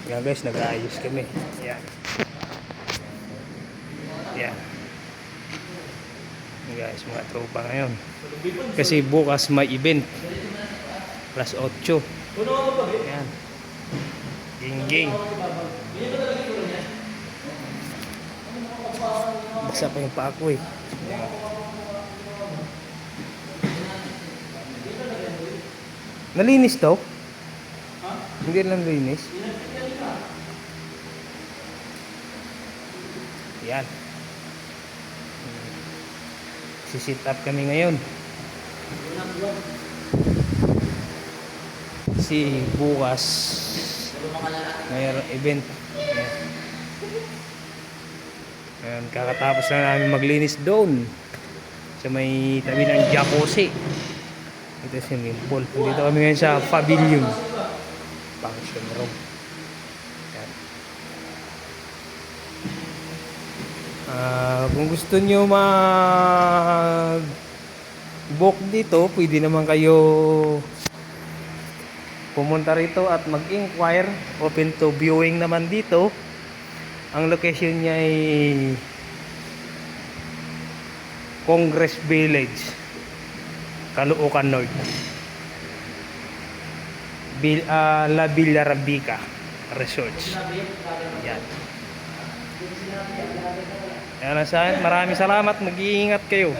Yan guys, nag-aayos kami. Yan. Yan. Yan guys, mga tropa ngayon. Kasi bukas may event. Plus 8. Yan. Ging-ging. Basa pa yung paa ko eh. Nalinis daw? Hindi lang nalinis. Yan. Sisit up kami ngayon. Si bukas mayroong event. Ayan, kakatapos na namin maglinis doon sa may tabi ng jacuzzi. Ito si swimming pool. Dito kami ngayon sa pavilion function room. Ayan. Kung gusto nyo mag-book dito, pwede naman kayo pumunta rito at mag-inquire. Open to viewing naman dito. Ang location niya ay Congress Village, Caloocan North, La Villa Rabica Resorts. Yan. Yan lang sa akin. Maraming salamat. Mag-iingat kayo.